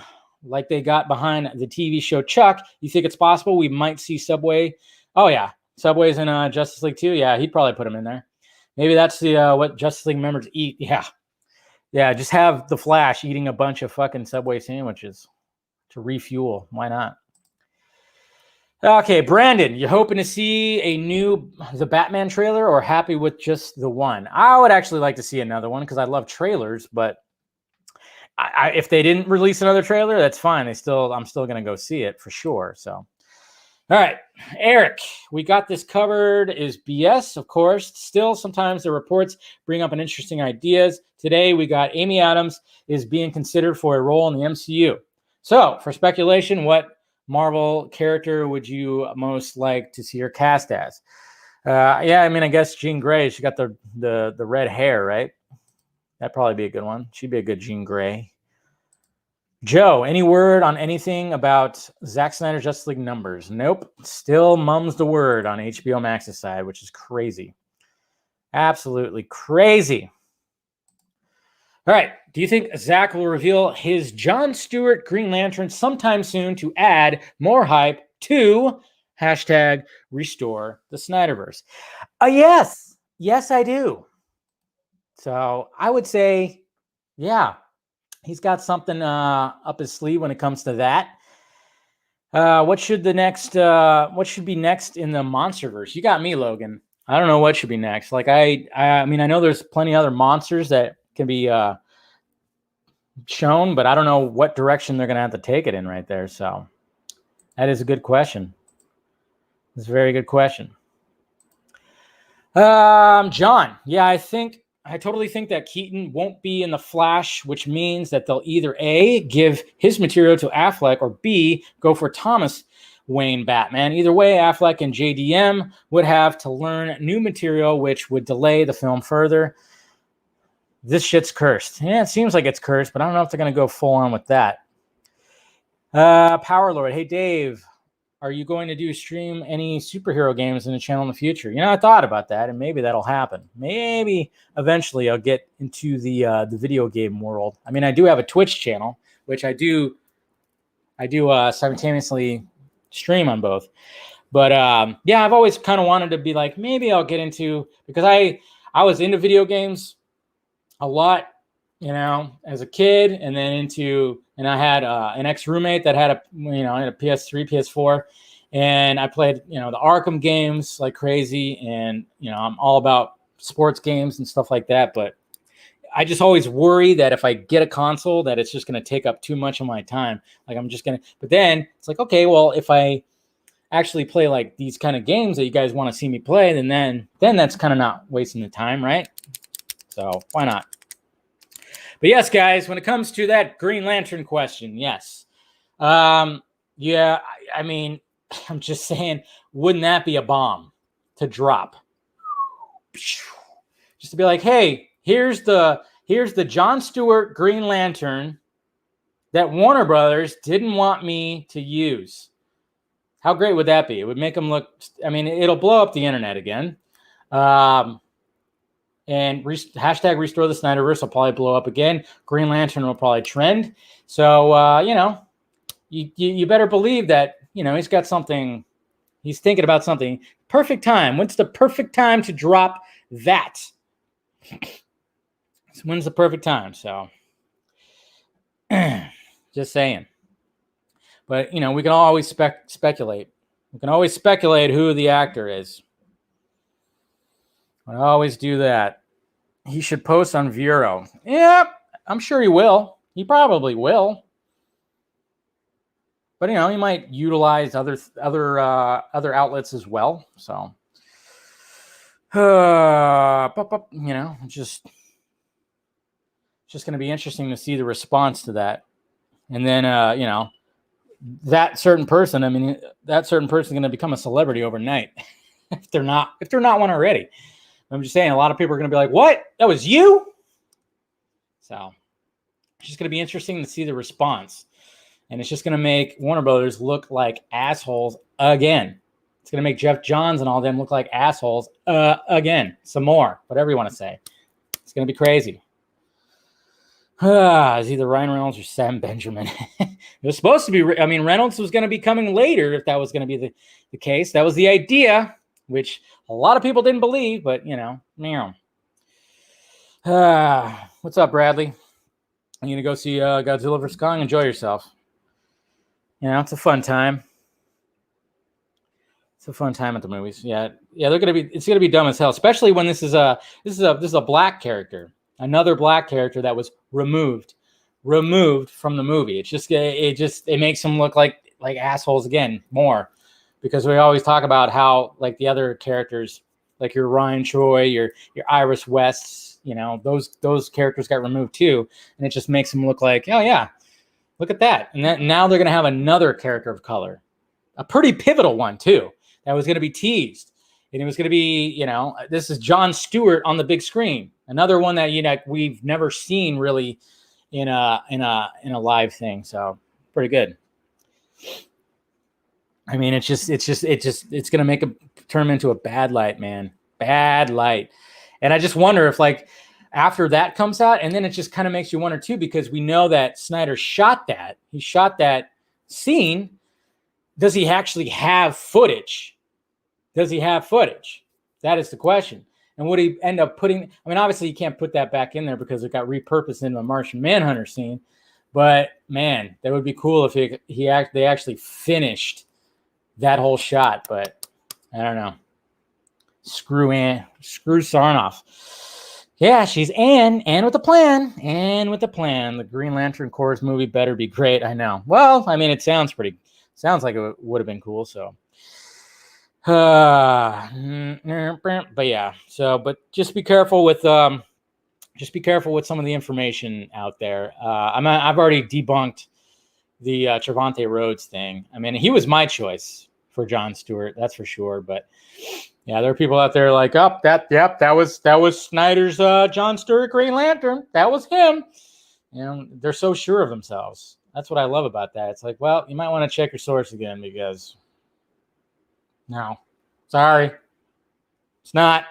like they got behind the TV show Chuck, you think it's possible we might see Subway? Oh, yeah. Subway's in Justice League 2. Yeah, he'd probably put him in there. Maybe that's the what Justice League members eat. Yeah. Yeah, just have the Flash eating a bunch of fucking Subway sandwiches to refuel. Why not? Okay, Brandon, you hoping to see the Batman trailer or happy with just the one? I would actually like to see another one because I love trailers, but if they didn't release another trailer, that's fine. I'm still going to go see it for sure. So, all right, Eric, we got this covered. Is BS, of course. Still, sometimes the reports bring up an interesting ideas. Today, we got Amy Adams is being considered for a role in the MCU. So, for speculation, what Marvel character would you most like to see her cast as? I guess Jean Grey. She got the red hair, right? That'd probably be a good one. She'd be a good Jean Grey. Joe, any word on anything about Zack Snyder's Justice League numbers? Nope. Still mum's the word on HBO Max's side, which is crazy. Absolutely crazy. All right. Do you think Zach will reveal his John Stewart Green Lantern sometime soon to add more hype to hashtag restore the Snyderverse? Yes. Yes, I do. So I would say, yeah, he's got something up his sleeve when it comes to that. What should be next in the Monsterverse? You got me, Logan. I don't know what should be next. Like I know there's plenty of other monsters that can be shown, but I don't know what direction they're going to have to take it in right there. So that is a good question. It's a very good question. John, yeah, I totally think that Keaton won't be in the Flash, which means that they'll either A, give his material to Affleck, or B, go for Thomas Wayne Batman. Either way, Affleck and JDM would have to learn new material, which would delay the film further. This shit's cursed. Yeah, it seems like it's cursed, but I don't know if they're going to go full on with that. Power Lord, hey Dave, are you going to stream any superhero games in the channel in the future? I thought about that, and maybe that'll happen. Maybe eventually I'll get into the video game world. I mean, I do have a Twitch channel, which I do simultaneously stream on both. But yeah, I've always kind of wanted to be like, maybe I'll get into, because I was into video games a lot, as a kid, and then and I had an ex-roommate that had a PS3, PS4, and I played, the Arkham games like crazy, and, I'm all about sports games and stuff like that, but I just always worry that if I get a console that it's just going to take up too much of my time. Like but then it's like, okay, well, if I actually play like these kind of games that you guys want to see me play, then that's kind of not wasting the time, right? So why not? But yes, guys, when it comes to that Green Lantern question, yes. Yeah, I mean, I'm just saying, wouldn't that be a bomb to drop? Just to be like, hey, here's the John Stewart Green Lantern that Warner Brothers didn't want me to use. How great would that be? It would make them look, I mean, it'll blow up the internet again. And hashtag restore the SnyderVerse will probably blow up again. Green Lantern will probably trend. So, you better believe that, he's got something. He's thinking about something. Perfect time. When's the perfect time to drop that? When's the perfect time? So, just saying. But, we can always speculate. We can always speculate who the actor is. I always do that. He should post on Vero. Yeah, I'm sure he will. He probably will. But he might utilize other outlets as well. So, just going to be interesting to see the response to that. And then that certain person. I mean, that certain person is going to become a celebrity overnight if they're not one already. I'm just saying, a lot of people are going to be like, what? That was you? So it's just going to be interesting to see the response. And it's just going to make Warner Brothers look like assholes again. It's going to make Jeff Johns and all them look like assholes again. Some more. Whatever you want to say. It's going to be crazy. It's either Ryan Reynolds or Sam Benjamin. It was supposed to be, Reynolds was going to be coming later if that was going to be the case. That was the idea, which a lot of people didn't believe, but, meow. What's up, Bradley? I'm going to go see Godzilla vs. Kong. Enjoy yourself. It's a fun time. It's a fun time at the movies. Yeah, it's going to be dumb as hell, especially when this is a black character, another black character that was removed from the movie. It makes them look like assholes again more. Because we always talk about how, like, the other characters, like your Ryan Choi, your Iris West, those characters got removed too, and it just makes them look like, oh yeah, look at that. And now they're gonna have another character of color, a pretty pivotal one too, that was gonna be teased, and it was gonna be, this is John Stewart on the big screen, another one that we've never seen really in a live thing. So pretty good. I mean, it's going to make turn into a bad light, man. Bad light. And I just wonder if, like, after that comes out, and then it just kind of makes you wonder too, because we know that Snyder shot that. He shot that scene. Does he actually have footage? That is the question. And would he end up putting, obviously you can't put that back in there because it got repurposed into the Martian Manhunter scene. But man, that would be cool if they actually finished that whole shot. But I don't know. Screw Sarnoff. Yeah, she's Anne with a plan. Anne with a plan. The Green Lantern Corps movie better be great. I know. Well, I mean, it sounds like it would have been cool. So, but yeah. So, but just be careful with some of the information out there. I've already debunked the Trevante Rhodes thing. I mean, he was my choice for Jon Stewart, that's for sure. But yeah, there are people out there like, that was Snyder's Jon Stewart Green Lantern. That was him. You know, they're so sure of themselves. That's what I love about that. It's like, well, you might want to check your source again because no, sorry, it's not.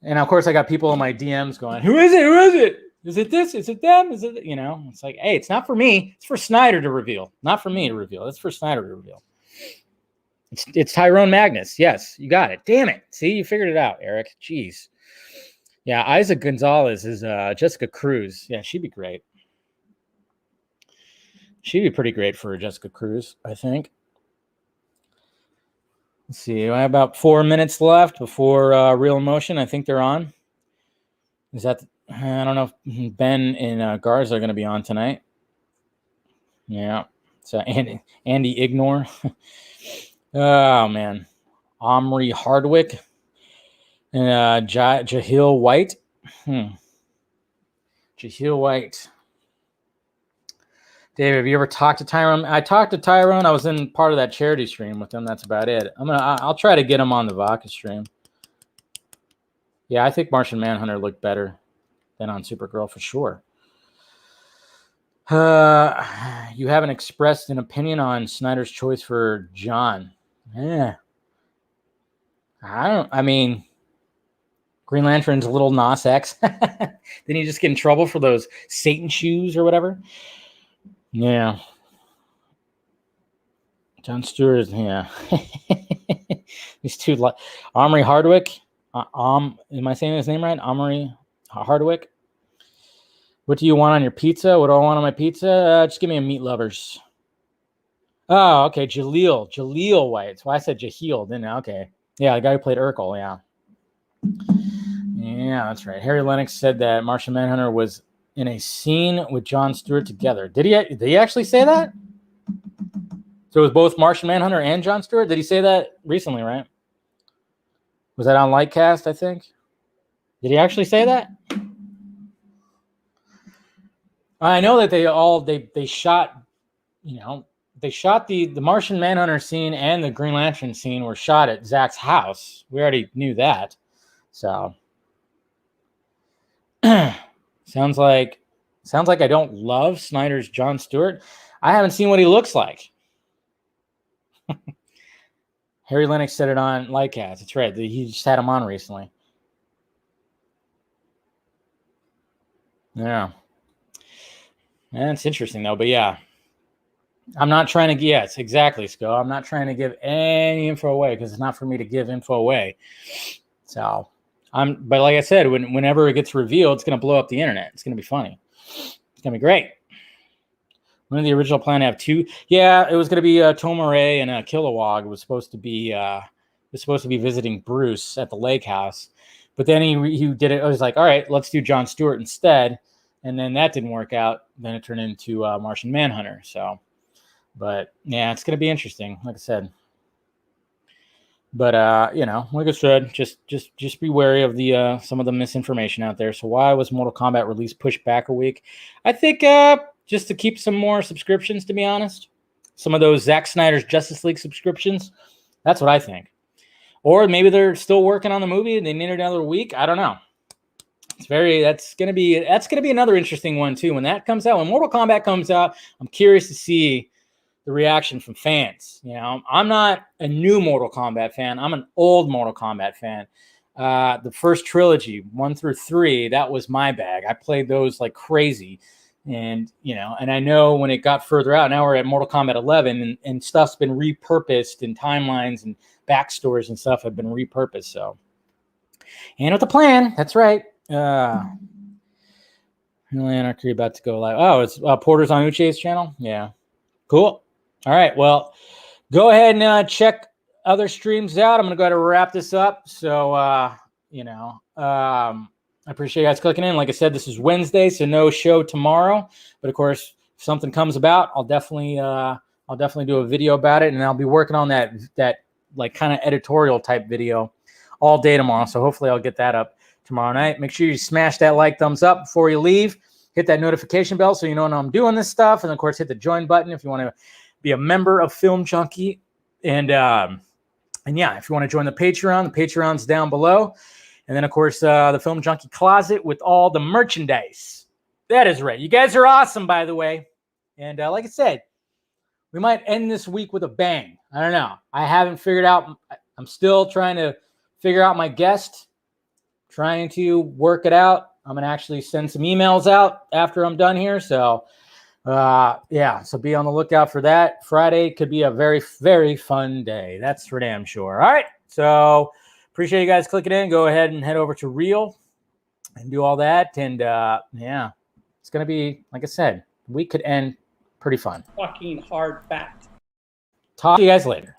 And of course, I got people in my DMs going, "Who is it? Who is it? Is it this? Is it them? Is it?" You know, it's like, hey, it's not for me. It's for Snyder to reveal, not for me to reveal. It's for Snyder to reveal. It's Tyrone Magnus. Yes, you got it. Damn it. See, you figured it out, Eric. Jeez. Yeah, Isaac Gonzalez is Jessica Cruz. Yeah, she'd be great. She'd be pretty great for Jessica Cruz, I think. Let's see. I have about 4 minutes left before Real Emotion. I think they're on. Is that? I don't know if Ben and Garza are going to be on tonight. Yeah. So Andy Ignore. Oh man, Omri Hardwick and Jahil White. Jahil White. Dave, have you ever talked to Tyrone? I talked to Tyrone. I was in part of that charity stream with him. That's about it. I'll try to get him on the Vodka stream. Yeah, I think Martian Manhunter looked better than on Supergirl for sure. You haven't expressed an opinion on Snyder's choice for John. Yeah. I mean, Green Lantern's a little Nas X. Didn't he just get in trouble for those Satan shoes or whatever? Yeah. Jon Stewart, yeah. These two, Omri Hardwick. Am I saying his name right? Omri Hardwick. What do you want on your pizza? What do I want on my pizza? Just give me a meat lovers. Oh, okay. Jaleel White. That's why I said Jaheel, didn't I? Okay. Yeah, the guy who played Urkel, yeah. Yeah, that's right. Harry Lennox said that Martian Manhunter was in a scene with Jon Stewart together. Did he actually say that? So it was both Martian Manhunter and Jon Stewart? Did he say that recently, right? Was that on Lightcast, I think? Did he actually say that? I know that they shot, they shot the Martian Manhunter scene and the Green Lantern scene were shot at Zach's house. We already knew that. So sounds like I don't love Snyder's Jon Stewart. I haven't seen what he looks like. Harry Lennox said it on Lightcast. That's right. He just had him on recently. Yeah. That's interesting, though. But yeah, I'm not trying to. Yes, exactly, Sco. I'm not trying to give any info away because it's not for me to give info away. So but like I said, whenever it gets revealed, it's going to blow up the internet. It's going to be funny. It's going to be great. One of the original plan to have two. Yeah, it was going to be Tomare and Kilowog was supposed to be visiting Bruce at the lake house, but then he did it. I was like, all right, let's do Jon Stewart instead, and then that didn't work out. Then it turned into Martian Manhunter. So, but yeah, it's going to be interesting. Like I said. But like I said, just be wary of the some of the misinformation out there. So why was Mortal Kombat release pushed back a week? I think just to keep some more subscriptions, to be honest. Some of those Zack Snyder's Justice League subscriptions. That's what I think. Or maybe they're still working on the movie and they need another week. I don't know. That's gonna be another interesting one too. When that comes out, when Mortal Kombat comes out, I'm curious to see the reaction from fans. I'm not a new Mortal Kombat fan. I'm an old Mortal Kombat fan. The first trilogy, 1 through 3, that was my bag. I played those like crazy. And, and I know when it got further out, now we're at Mortal Kombat 11 and stuff's been repurposed and timelines and backstories and stuff have been repurposed. So, and with the plan, that's right. Anarchy about to go live. Oh, it's Porter's on Uche's channel. Yeah. Cool. All right. Well, go ahead and check other streams out. I'm going to go ahead and wrap this up. So, I appreciate you guys clicking in. Like I said, this is Wednesday, so no show tomorrow. But of course, if something comes about, I'll definitely do a video about it, and I'll be working on that like kind of editorial type video all day tomorrow. So hopefully I'll get that up tomorrow night. Make sure you smash that like, thumbs up before you leave. Hit that notification bell so you know when I'm doing this stuff. And of course, hit the join button if you want to be a member of Film Junkie. And yeah, if you want to join the Patreon's down below. And then, of course, the Film Junkie closet with all the merchandise. That is right. You guys are awesome, by the way. And like I said, we might end this week with a bang. I don't know. I haven't figured out. I'm still trying to figure out my guest, trying to work it out. I'm going to actually send some emails out after I'm done here. So, yeah, so be on the lookout for that. Friday could be a very, very fun day. That's for damn sure. All right. So, appreciate you guys clicking in. Go ahead and head over to Reel and do all that. And, yeah, it's going to be, like I said, the week could end pretty fun. Fucking hard fact. Talk to you guys later.